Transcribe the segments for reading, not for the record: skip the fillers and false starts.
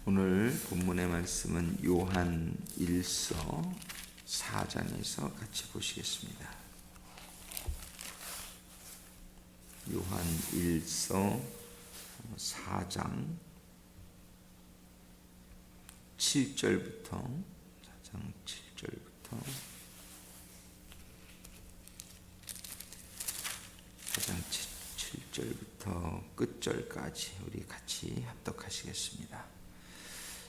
오늘 본문의 말씀은 요한 1서 4장에서 같이 보시겠습니다. 요한 1서 4장 7절부터 4장 7절부터 4장 7절부터 끝절까지 우리 같이 합독하시겠습니다.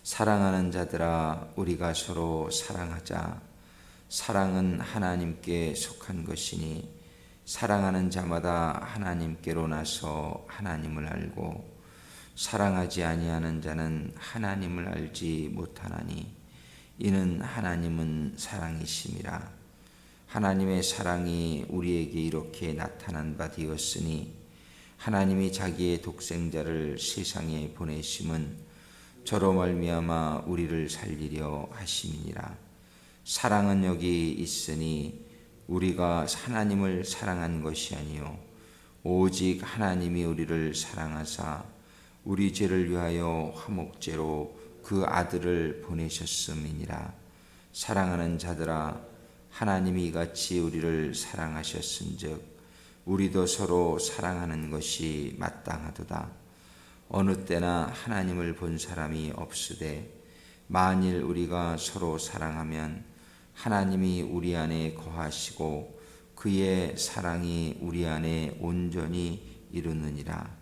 사랑하는 자들아, 우리가 서로 사랑하자. 사랑은 하나님께 속한 것이니 사랑하는 자마다 하나님께로 나서 하나님을 알고 사랑하지 아니하는 자는 하나님을 알지 못하나니 이는 하나님은 사랑이심이라. 하나님의 사랑이 우리에게 이렇게 나타난 바 되었으니 하나님이 자기의 독생자를 세상에 보내심은 저로 말미암아 우리를 살리려 하심이니라. 사랑은 여기 있으니 우리가 하나님을 사랑한 것이 아니요 오직 하나님이 우리를 사랑하사 우리 죄를 위하여 화목제로 그 아들을 보내셨음이니라. 사랑하는 자들아, 하나님이 이같이 우리를 사랑하셨은즉 우리도 서로 사랑하는 것이 마땅하도다. 어느 때나 하나님을 본 사람이 없으되 만일 우리가 서로 사랑하면 하나님이 우리 안에 거하시고 그의 사랑이 우리 안에 온전히 이루느니라.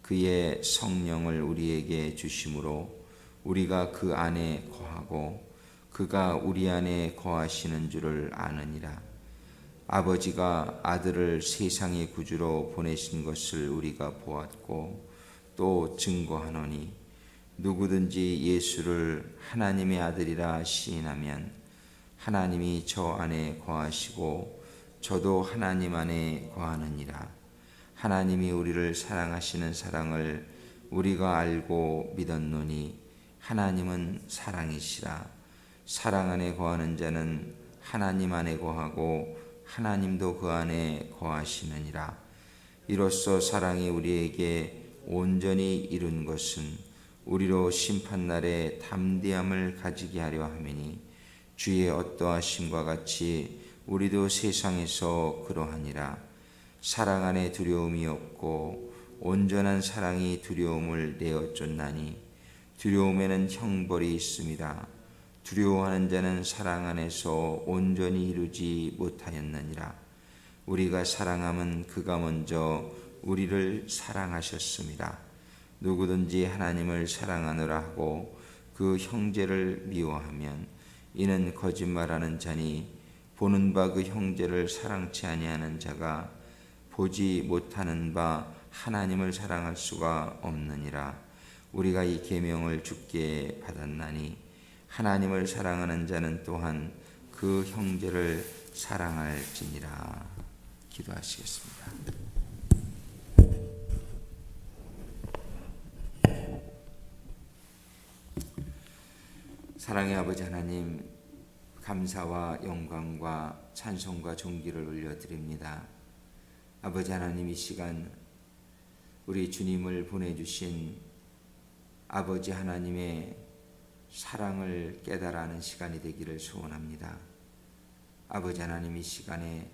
그의 성령을 우리에게 주심으로 우리가 그 안에 거하고 그가 우리 안에 거하시는 줄을 아느니라. 아버지가 아들을 세상의 구주로 보내신 것을 우리가 보았고 또 증거하노니 누구든지 예수를 하나님의 아들이라 시인하면 하나님이 저 안에 거하시고 저도 하나님 안에 거하느니라. 하나님이 우리를 사랑하시는 사랑을 우리가 알고 믿었노니 하나님은 사랑이시라. 사랑 안에 거하는 자는 하나님 안에 거하고 하나님도 그 안에 거하시느니라. 이로써 사랑이 우리에게 온전히 이룬 것은 우리로 심판날에 담대함을 가지게 하려 함이니 주의 어떠하심과 같이 우리도 세상에서 그러하니라. 사랑 안에 두려움이 없고 온전한 사랑이 두려움을 내어 쫓나니 두려움에는 형벌이 있습니다. 두려워하는 자는 사랑 안에서 온전히 이루지 못하였느니라. 우리가 사랑함은 그가 먼저 우리를 사랑하셨습니다. 누구든지 하나님을 사랑하노라 하고 그 형제를 미워하면 이는 거짓말하는 자니 보는 바 그 형제를 사랑치 아니하는 자가 보지 못하는 바 하나님을 사랑할 수가 없느니라. 우리가 이 계명을 주께 받았나니 하나님을 사랑하는 자는 또한 그 형제를 사랑할지니라. 기도하시겠습니다. 사랑의 아버지 하나님, 감사와 영광과 찬송과 존귀를 올려드립니다. 아버지 하나님, 이 시간 우리 주님을 보내주신 아버지 하나님의 사랑을 깨달아 하는 시간이 되기를 소원합니다. 아버지 하나님, 이 시간에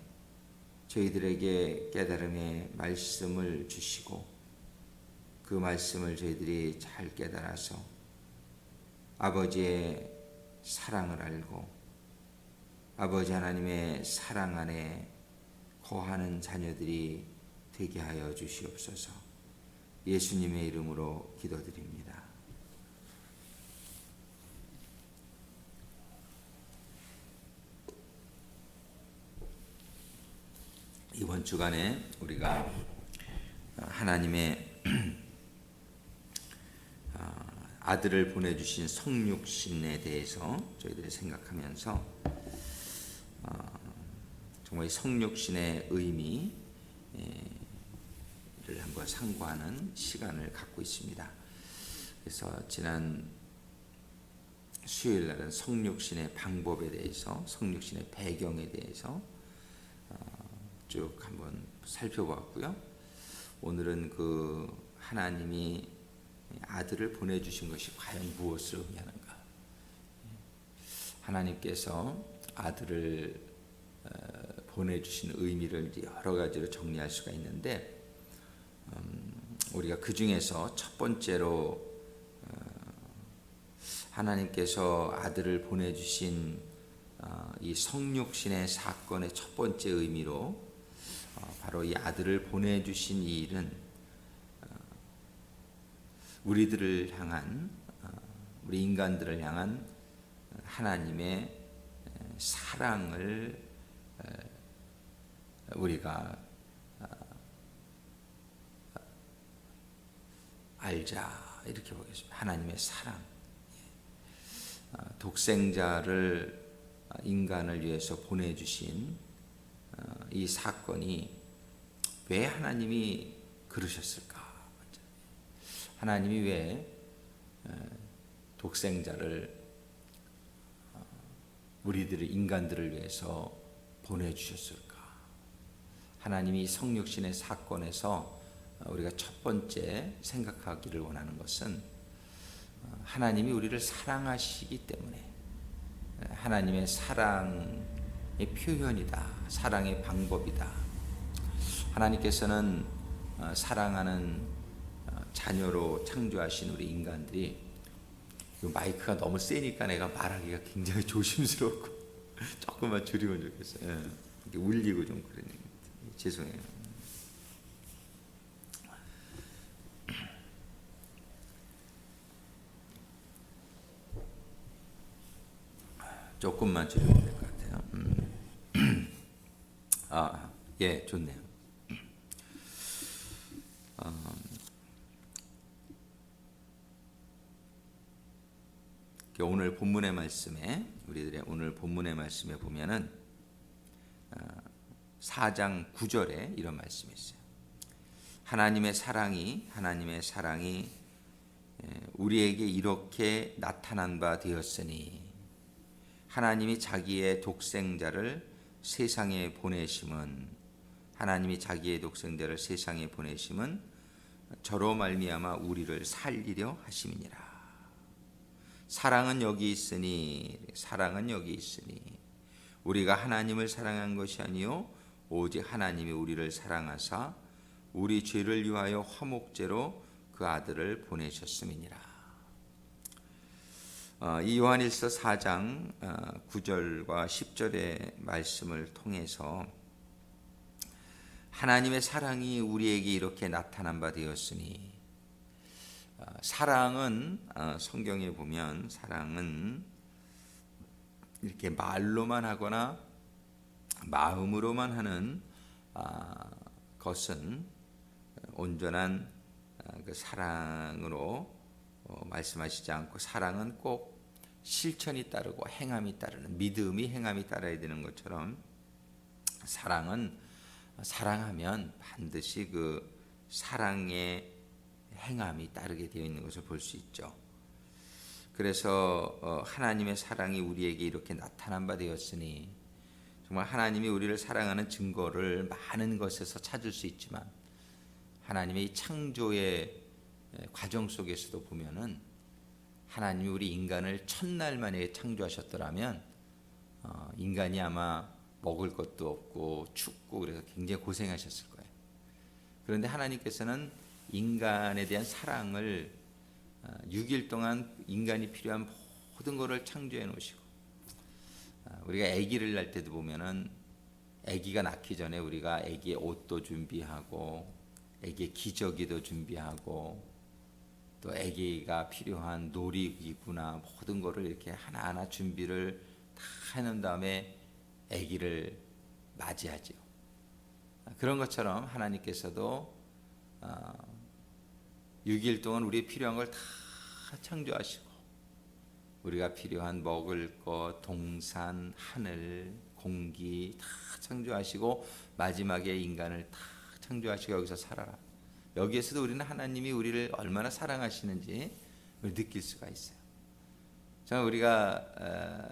저희들에게 깨달음의 말씀을 주시고 그 말씀을 저희들이 잘 깨달아서 아버지의 사랑을 알고 아버지 하나님의 사랑 안에 거하는 자녀들이 되게 하여 주시옵소서. 예수님의 이름으로 기도드립니다. 이번 주간에 우리가 하나님의 아들을 보내주신 성육신에 대해서 저희들이 생각하면서 정말 성육신의 의미를 한번 상고하는 시간을 갖고 있습니다. 그래서 지난 수요일 날은 성육신의 방법에 대해서, 성육신의 배경에 대해서 쭉 한번 살펴보았고요. 오늘은 그 하나님이 아들을 보내주신 것이 과연 무엇을 의미하는가? 하나님께서 아들을 보내주신 의미를 여러 가지로 정리할 수가 있는데, 우리가 그 중에서 첫 번째로 하나님께서 아들을 보내주신 이 성육신의 사건의 첫 번째 의미로 바로 이 아들을 보내주신 이 일은 우리들을 향한, 우리 인간들을 향한 하나님의 사랑을 우리가 알자, 이렇게 보겠습니다. 하나님의 사랑, 독생자를 인간을 위해서 보내주신 이 사건이 왜 하나님이 그러셨을까? 하나님이 왜 독생자를 우리들의 인간들을 위해서 보내주셨을까? 하나님이 성육신의 사건에서 우리가 첫 번째 생각하기를 원하는 것은 하나님이 우리를 사랑하시기 때문에, 하나님의 사랑의 표현이다, 사랑의 방법이다. 하나님께서는 사랑하는 자녀로 창조하신 우리 인간들이, 마이크가 너무 세니까 내가 말하기가 굉장히 조심스럽고 조금만 줄이면 좋겠어요. 이렇게 울리고 좀 그러네요. 죄송해요. 조금만 줄이면 될 것 같아요. 예, 좋네요. 오늘 본문의 말씀에, 우리들의 오늘 본문의 말씀에 보면은 4장 9절에 이런 말씀이 있어요. 하나님의 사랑이 우리에게 이렇게 나타난 바 되었으니, 하나님이 자기의 독생자를 세상에 보내심은, 저로 말미암아 우리를 살리려 하심이니라. 사랑은 여기 있으니 우리가 하나님을 사랑한 것이 아니요 오직 하나님이 우리를 사랑하사 우리 죄를 위하여 화목제로 그 아들을 보내셨음이니라. 이 요한일서 4장 9절과 10절의 말씀을 통해서 하나님의 사랑이 우리에게 이렇게 나타난 바 되었으니, 사랑은 성경에 보면 사랑은 이렇게 말로만 하거나 마음으로만 하는 것은 온전한 그 사랑으로 말씀하시지 않고, 사랑은 꼭 실천이 따르고 행함이 따르는, 믿음이 행함이 따라야 되는 것처럼 사랑하면 반드시 그 사랑의 행함이 따르게 되어 있는 것을 볼 수 있죠. 그래서 하나님의 사랑이 우리에게 이렇게 나타난 바 되었으니, 정말 하나님이 우리를 사랑하는 증거를 많은 것에서 찾을 수 있지만, 하나님의 창조의 과정 속에서도 보면은 하나님이 우리 인간을 첫날 만에 창조하셨더라면 인간이 아마 먹을 것도 없고 춥고 그래서 굉장히 고생하셨을 거예요. 그런데 하나님께서는 인간에 대한 사랑을 6일 동안 인간이 필요한 모든 것을 창조해 놓으시고, 우리가 아기를 낳을 때도 보면은 아기가 낳기 전에 우리가 아기의 옷도 준비하고 아기의 기저귀도 준비하고 또 아기가 필요한 놀이기구나 모든 것을 이렇게 하나하나 준비를 다 해놓은 다음에 아기를 맞이하죠. 그런 것처럼 하나님께서도 6일 동안 우리의 필요한 걸 다 창조하시고, 우리가 필요한 먹을 것, 동산, 하늘, 공기 다 창조하시고, 마지막에 인간을 다 창조하시고 여기서 살아라. 여기에서도 우리는 하나님이 우리를 얼마나 사랑하시는지 느낄 수가 있어요. 정말 우리가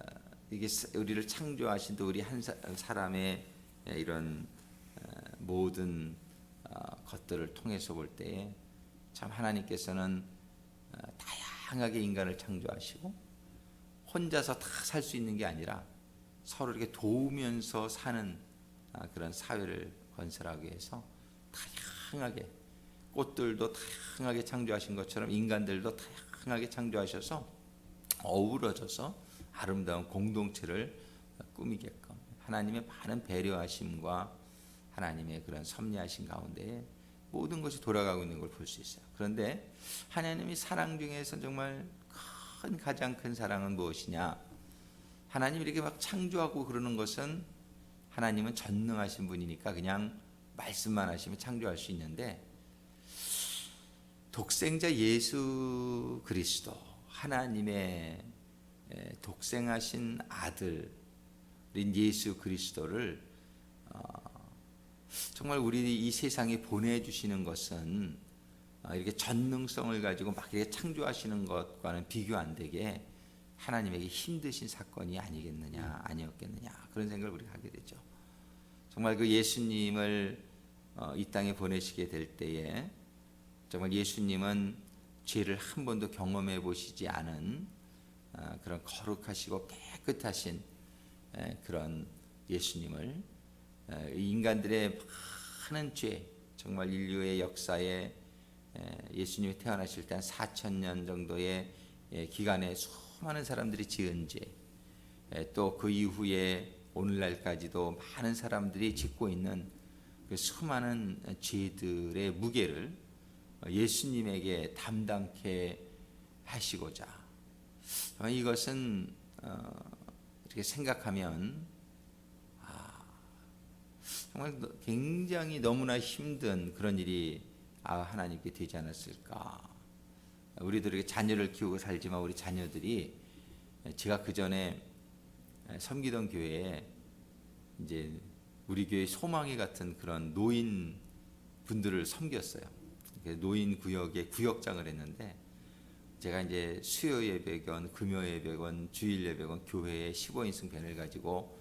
이게 우리를 창조하신 또 우리 한 사람의 이런 모든 것들을 통해서 볼 때에 참 하나님께서는 다양하게 인간을 창조하시고 혼자서 다 살 수 있는 게 아니라 서로 이렇게 도우면서 사는 그런 사회를 건설하기 위해서 다양하게 꽃들도 다양하게 창조하신 것처럼 인간들도 다양하게 창조하셔서 어우러져서 아름다운 공동체를 꾸미게끔 하나님의 많은 배려하심과 하나님의 그런 섭리하심 가운데 모든 것이 돌아가고 있는 걸 볼 수 있어요. 그런데 하나님의 사랑 중에서 정말 가장 큰 사랑은 무엇이냐? 하나님이 이렇게 막 창조하고 그러는 것은 하나님은 전능하신 분이니까 그냥 말씀만 하시면 창조할 수 있는데 독생자 예수 그리스도 하나님의 독생하신 아들인 예수 그리스도를 정말 우리 이 세상에 보내주시는 것은 이렇게 전능성을 가지고 막 이렇게 창조하시는 것과는 비교 안 되게 하나님에게 힘드신 사건이 아니었겠느냐 그런 생각을 우리가 하게 되죠. 정말 그 예수님을 이 땅에 보내시게 될 때에 정말 예수님은 죄를 한 번도 경험해 보시지 않은 그런 거룩하시고 깨끗하신 그런 예수님을 인간들의 많은 죄, 정말 인류의 역사에 예수님이 태어나실 때 한 4,000년 정도의 기간에 수많은 사람들이 지은 죄, 또 그 이후에 오늘날까지도 많은 사람들이 짓고 있는 그 수많은 죄들의 무게를 예수님에게 담당케 하시고자 이것은 이렇게 생각하면 정말 굉장히 너무나 힘든 그런 일이 하나님께 되지 않았을까. 우리들에게 자녀를 키우고 살지만 우리 자녀들이 제가 그 전에 섬기던 교회에 이제 우리 교회 소망이 같은 그런 노인 분들을 섬겼어요. 노인 구역에 구역장을 했는데 제가 이제 수요 예배건 금요 예배건 주일 예배건 교회에 15인승 밴을 가지고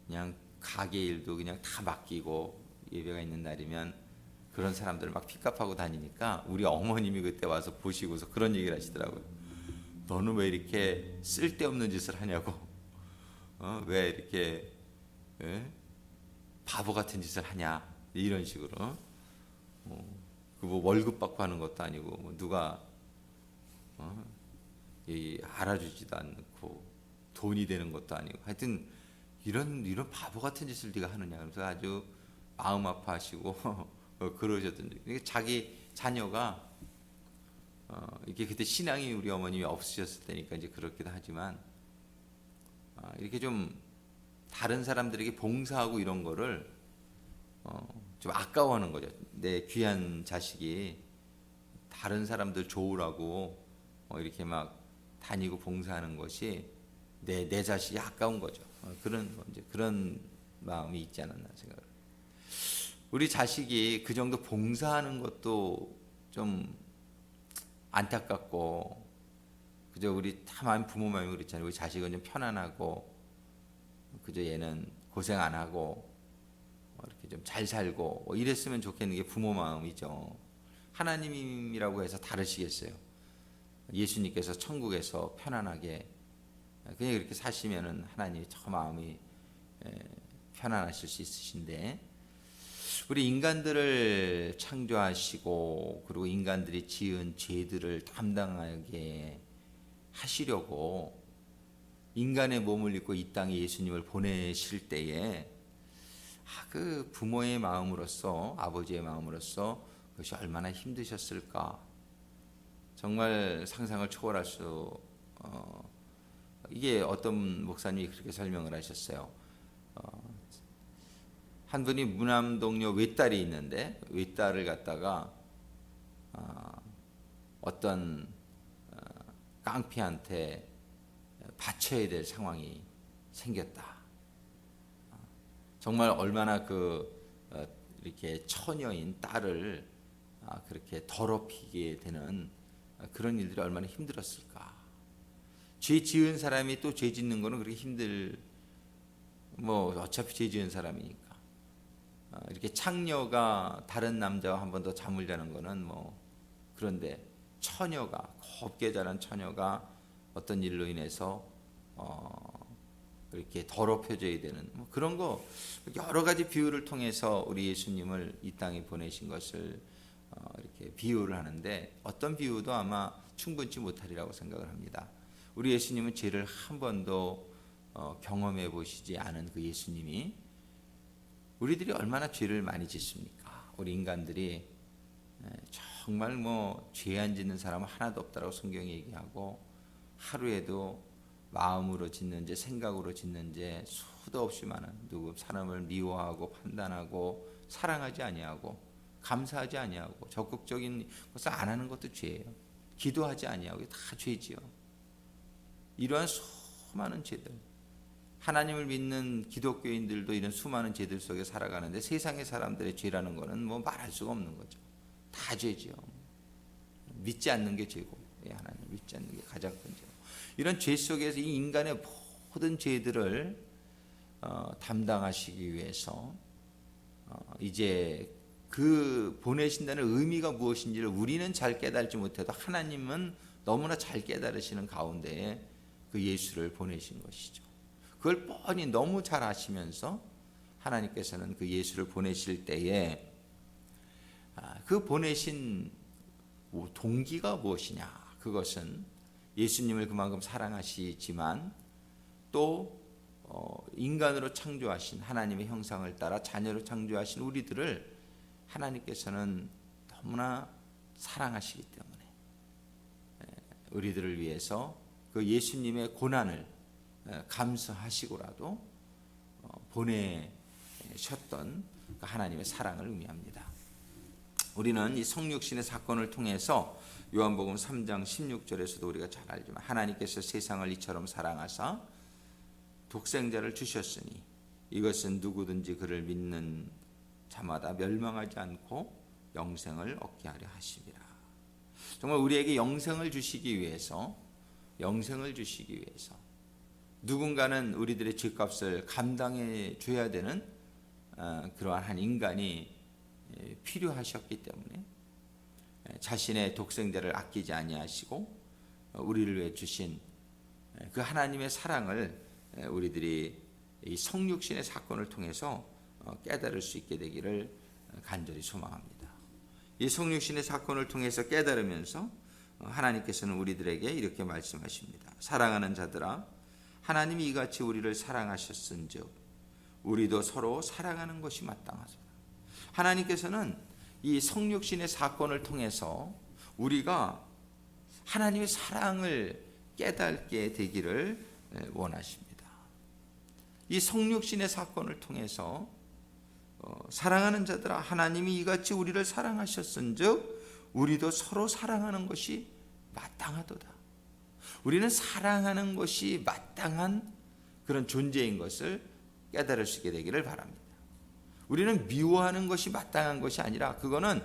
그냥 가게 일도 그냥 다 맡기고 예배가 있는 날이면 그런 사람들을 막 픽업하고 다니니까 우리 어머님이 그때 와서 보시고서 그런 얘기를 하시더라고요. 너는 왜 이렇게 쓸데없는 짓을 하냐고. 왜 이렇게 바보 같은 짓을 하냐 이런 식으로. 그 뭐 월급 받고 하는 것도 아니고 뭐 누가 알아주지도 않고 돈이 되는 것도 아니고 하여튼 이런 바보 같은 짓을 네가 하느냐. 그래서 아주 마음 아파하시고 그러셨던데 자기 자녀가 이게 그때 신앙이 우리 어머님이 없으셨을 때니까 이제 그렇기도 하지만 이렇게 좀 다른 사람들에게 봉사하고 이런 거를 좀 아까워하는 거죠. 내 귀한 자식이 다른 사람들 좋으라고 이렇게 막 다니고 봉사하는 것이 내 자식이 아까운 거죠. 그런 마음이 있지 않았나 생각을. 우리 자식이 그 정도 봉사하는 것도 좀 안타깝고 그저 우리 다 마음 부모 마음이 그렇잖아요. 우리 자식은 좀 편안하고 그저 얘는 고생 안 하고 이렇게 좀 잘 살고 이랬으면 좋겠는 게 부모 마음이죠. 하나님이라고 해서 다르시겠어요. 예수님께서 천국에서 편안하게 그냥 이렇게 사시면은 하나님이 저 마음이 편안하실 수 있으신데 우리 인간들을 창조하시고 그리고 인간들이 지은 죄들을 담당하게 하시려고 인간의 몸을 입고 이 땅에 예수님을 보내실 때에 그 부모의 마음으로서 아버지의 마음으로서 그것이 얼마나 힘드셨을까. 정말 상상을 초월할 수 이게 어떤 목사님이 그렇게 설명을 하셨어요. 한 분이 무남동료 외딸이 있는데 외딸을 갖다가 어떤 깡패한테 바쳐야 될 상황이 생겼다. 정말 얼마나 이렇게 처녀인 딸을 그렇게 더럽히게 되는 그런 일들이 얼마나 힘들었을까. 죄 지은 사람이 또 죄 짓는 거는 그렇게 어차피 죄 지은 사람이니까. 이렇게 창녀가 다른 남자와 한 번 더 잠을 자는 거는 그런데 처녀가 곱게 자란 처녀가 어떤 일로 인해서 이렇게 더럽혀져야 되는 그런 거 여러 가지 비유를 통해서 우리 예수님을 이 땅에 보내신 것을 이렇게 비유를 하는데 어떤 비유도 아마 충분치 못하리라고 생각을 합니다. 우리 예수님은 죄를 한 번도 경험해 보시지 않은 그 예수님이 우리들이 얼마나 죄를 많이 짓습니까? 우리 인간들이 정말 죄 안 짓는 사람은 하나도 없다라고 성경이 얘기하고 하루에도 마음으로 짓는 죄, 생각으로 짓는 죄 수도 없이 많은 누구 사람을 미워하고 판단하고 사랑하지 아니하고 감사하지 아니하고 적극적인 것을 안 하는 것도 죄예요. 기도하지 아니하고 다 죄지요. 이러한 수많은 죄들, 하나님을 믿는 기독교인들도 이런 수많은 죄들 속에 살아가는데 세상의 사람들의 죄라는 것은 말할 수가 없는 거죠. 다 죄지요. 믿지 않는 게 죄고, 하나님 믿지 않는 게 가장 큰 죄고, 이런 죄 속에서 이 인간의 모든 죄들을 담당하시기 위해서 이제 그 보내신다는 의미가 무엇인지를 우리는 잘 깨달지 못해도 하나님은 너무나 잘 깨달으시는 가운데에 그 예수를 보내신 것이죠. 그걸 뻔히 너무 잘 아시면서 하나님께서는 그 예수를 보내실 때에 그 보내신 동기가 무엇이냐? 그것은 예수님을 그만큼 사랑하시지만 또 인간으로 창조하신 하나님의 형상을 따라 자녀로 창조하신 우리들을 하나님께서는 너무나 사랑하시기 때문에 우리들을 위해서 그 예수님의 고난을 감수하시고라도 보내셨던 그 하나님의 사랑을 의미합니다. 우리는 이 성육신의 사건을 통해서 요한복음 3장 16절에서도 우리가 잘 알지만 하나님께서 세상을 이처럼 사랑하사 독생자를 주셨으니 이것은 누구든지 그를 믿는 자마다 멸망하지 않고 영생을 얻게 하려 하심이라. 정말 우리에게 영생을 주시기 위해서 누군가는 우리들의 죄값을 감당해 줘야 되는 그러한 한 인간이 필요하셨기 때문에 자신의 독생자를 아끼지 아니하시고 우리를 위해 주신 그 하나님의 사랑을 우리들이 이 성육신의 사건을 통해서 깨달을 수 있게 되기를 간절히 소망합니다. 이 성육신의 사건을 통해서 깨달으면서 하나님께서는 우리들에게 이렇게 말씀하십니다. 사랑하는 자들아, 하나님이 이같이 우리를 사랑하셨은즉 우리도 서로 사랑하는 것이 마땅하소서. 하나님께서는 이 성육신의 사건을 통해서 우리가 하나님의 사랑을 깨닫게 되기를 원하십니다. 이 성육신의 사건을 통해서 사랑하는 자들아, 하나님이 이같이 우리를 사랑하셨은즉 우리도 서로 사랑하는 것이 마땅하도다. 우리는 사랑하는 것이 마땅한 그런 존재인 것을 깨달을 수 있게 되기를 바랍니다. 우리는 미워하는 것이 마땅한 것이 아니라 그거는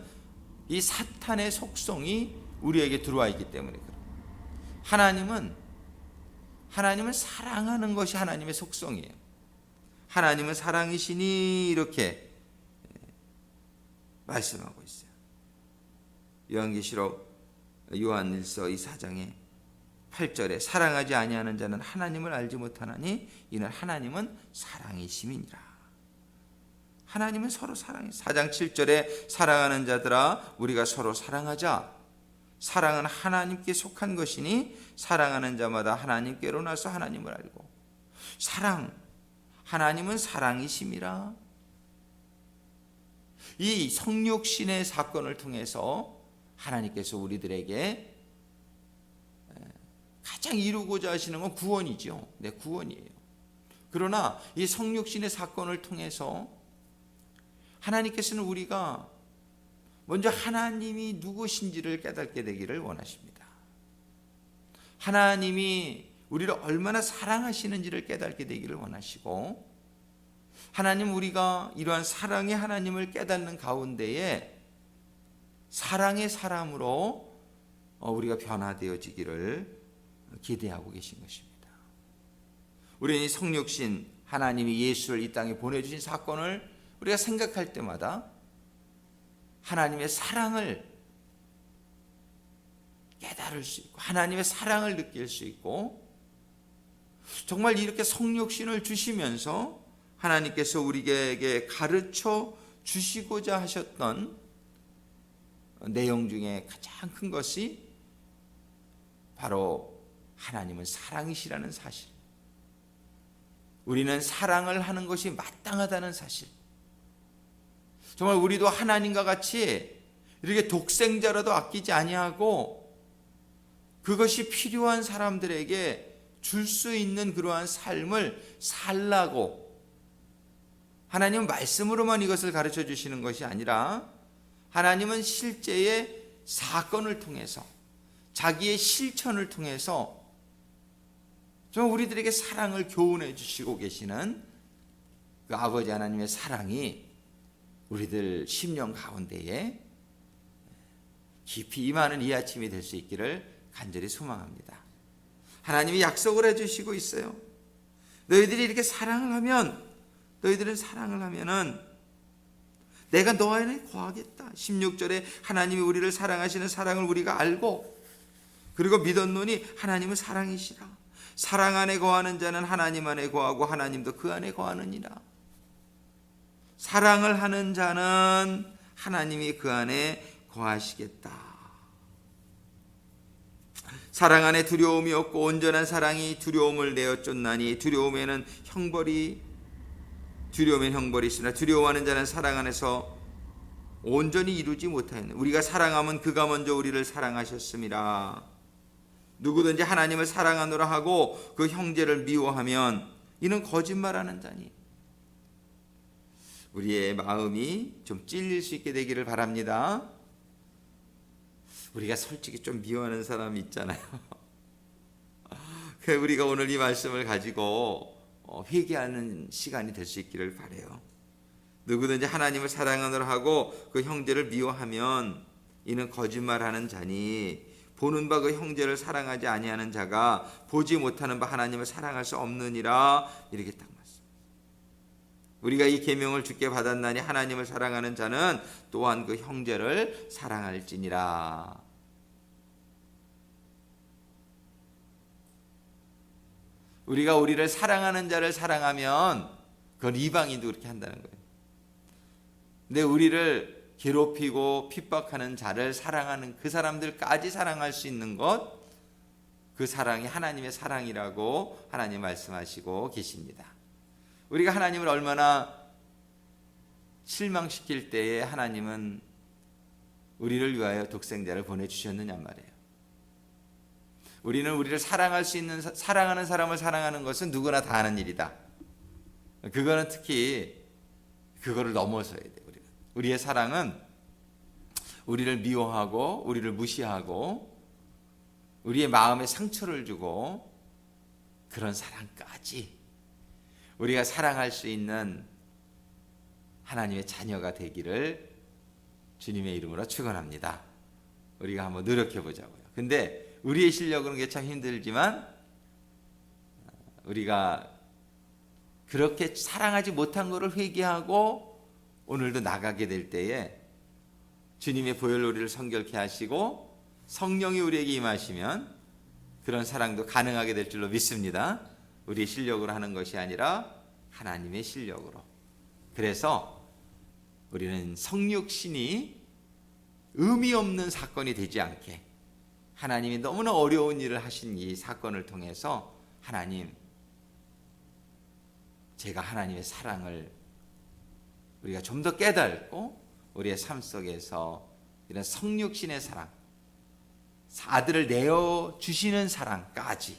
이 사탄의 속성이 우리에게 들어와 있기 때문에 그래요. 하나님은 사랑하는 것이 하나님의 속성이에요. 하나님은 사랑이시니 이렇게 말씀하고 있어요. 요한계시록 요한일서 이 4장에 8절에 사랑하지 아니하는 자는 하나님을 알지 못하나니 이는 하나님은 사랑이심이니라. 하나님은 서로 사랑해. 4장 7절에 사랑하는 자들아 우리가 서로 사랑하자. 사랑은 하나님께 속한 것이니 사랑하는 자마다 하나님께로 나서 하나님을 알고. 하나님은 사랑이심이라. 이 성육신의 사건을 통해서 하나님께서 우리들에게 가장 이루고자 하시는 건 구원이죠. 네, 구원이에요. 그러나 이 성육신의 사건을 통해서 하나님께서는 우리가 먼저 하나님이 누구신지를 깨닫게 되기를 원하십니다. 하나님이 우리를 얼마나 사랑하시는지를 깨닫게 되기를 원하시고, 하나님 우리가 이러한 사랑의 하나님을 깨닫는 가운데에 사랑의 사람으로 우리가 변화되어지기를 기대하고 계신 것입니다. 우리는 이 성육신 하나님이 예수를 이 땅에 보내주신 사건을 우리가 생각할 때마다 하나님의 사랑을 깨달을 수 있고 하나님의 사랑을 느낄 수 있고 정말 이렇게 성육신을 주시면서 하나님께서 우리에게 가르쳐 주시고자 하셨던 내용 중에 가장 큰 것이 바로 하나님은 사랑이시라는 사실, 우리는 사랑을 하는 것이 마땅하다는 사실, 정말 우리도 하나님과 같이 이렇게 독생자라도 아끼지 아니하고 그것이 필요한 사람들에게 줄 수 있는 그러한 삶을 살라고 하나님은 말씀으로만 이것을 가르쳐 주시는 것이 아니라 하나님은 실제의 사건을 통해서 자기의 실천을 통해서 정말 우리들에게 사랑을 교훈해 주시고 계시는 그 아버지 하나님의 사랑이 우리들 심령 가운데에 깊이 임하는 이 아침이 될 수 있기를 간절히 소망합니다. 하나님이 약속을 해주시고 있어요. 너희들이 이렇게 사랑을 하면, 너희들은 사랑을 하면은 내가 너 안에 거하겠다. 16절에 하나님이 우리를 사랑하시는 사랑을 우리가 알고 그리고 믿었노니 하나님은 사랑이시라. 사랑 안에 거하는 자는 하나님 안에 거하고 하나님도 그 안에 거하느니라. 사랑을 하는 자는 하나님이 그 안에 거하시겠다. 사랑 안에 두려움이 없고 온전한 사랑이 두려움을 내어 쫓나니 두려움에는 형벌이 있으나 두려워하는 자는 사랑 안에서 온전히 이루지 못하였네. 우리가 사랑하면 그가 먼저 우리를 사랑하셨음이라. 누구든지 하나님을 사랑하노라 하고 그 형제를 미워하면 이는 거짓말하는 자니. 우리의 마음이 좀 찔릴 수 있게 되기를 바랍니다. 우리가 솔직히 좀 미워하는 사람이 있잖아요. 우리가 오늘 이 말씀을 가지고 회개하는 시간이 될 수 있기를 바라요. 누구든지 하나님을 사랑하노라 하고 그 형제를 미워하면 이는 거짓말하는 자니 보는 바 그 형제를 사랑하지 아니하는 자가 보지 못하는 바 하나님을 사랑할 수 없느니라. 이렇게 딱 말씀. 우리가 이 계명을 주께 받았나니 하나님을 사랑하는 자는 또한 그 형제를 사랑할지니라. 우리가 우리를 사랑하는 자를 사랑하면 그건 이방인도 그렇게 한다는 거예요. 근데 우리를 괴롭히고 핍박하는 자를 사랑하는 그 사람들까지 사랑할 수 있는 것, 그 사랑이 하나님의 사랑이라고 하나님 말씀하시고 계십니다. 우리가 하나님을 얼마나 실망시킬 때에 하나님은 우리를 위하여 독생자를 보내주셨느냐 말이에요. 우리는 우리를 사랑할 수 있는, 사랑하는 사람을 사랑하는 것은 누구나 다 하는 일이다. 그거는 특히 그거를 넘어서야 돼요. 우리의 사랑은 우리를 미워하고 우리를 무시하고 우리의 마음에 상처를 주고 그런 사랑까지 우리가 사랑할 수 있는 하나님의 자녀가 되기를 주님의 이름으로 축원합니다. 우리가 한번 노력해 보자고요. 근데 우리의 실력으로는 그게 참 힘들지만 우리가 그렇게 사랑하지 못한 것을 회개하고 오늘도 나가게 될 때에 주님의 보혈로 우리를 성결케 하시고 성령이 우리에게 임하시면 그런 사랑도 가능하게 될 줄로 믿습니다. 우리의 실력으로 하는 것이 아니라 하나님의 실력으로. 그래서 우리는 성육신이 의미 없는 사건이 되지 않게 하나님이 너무나 어려운 일을 하신 이 사건을 통해서 하나님, 제가 하나님의 사랑을 우리가 좀 더 깨닫고 우리의 삶 속에서 이런 성육신의 사랑, 아들을 내어주시는 사랑까지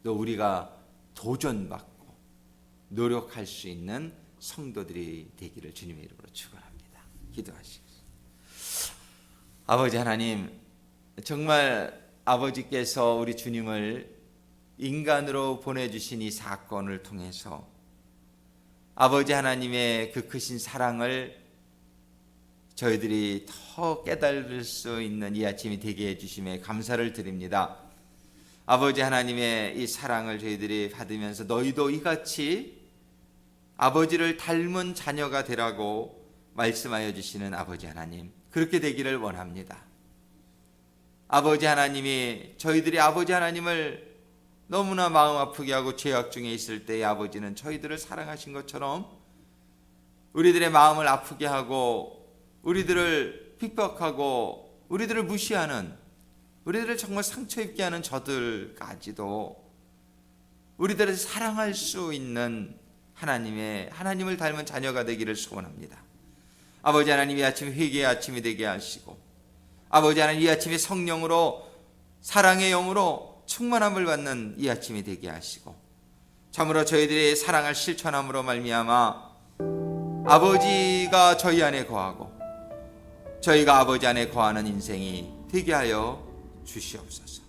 또 우리가 도전받고 노력할 수 있는 성도들이 되기를 주님의 이름으로 축원합니다. 기도하시겠습니다. 아버지 하나님, 정말 아버지께서 우리 주님을 인간으로 보내주신 이 사건을 통해서 아버지 하나님의 그 크신 사랑을 저희들이 더 깨달을 수 있는 이 아침이 되게 해주심에 감사를 드립니다. 아버지 하나님의 이 사랑을 저희들이 받으면서 너희도 이같이 아버지를 닮은 자녀가 되라고 말씀하여 주시는 아버지 하나님, 그렇게 되기를 원합니다. 아버지 하나님이 저희들이 아버지 하나님을 너무나 마음 아프게 하고 죄악 중에 있을 때 아버지는 저희들을 사랑하신 것처럼 우리들의 마음을 아프게 하고 우리들을 핍박하고 우리들을 무시하는, 우리들을 정말 상처 입게 하는 저들까지도 우리들을 사랑할 수 있는 하나님을 닮은 자녀가 되기를 소원합니다. 아버지 하나님, 이 아침 회개의 아침이 되게 하시고, 아버지 하나님, 이 아침이 성령으로 사랑의 영으로 충만함을 받는 이 아침이 되게 하시고, 참으로 저희들이 사랑을 실천함으로 말미암아 아버지가 저희 안에 거하고 저희가 아버지 안에 거하는 인생이 되게 하여 주시옵소서.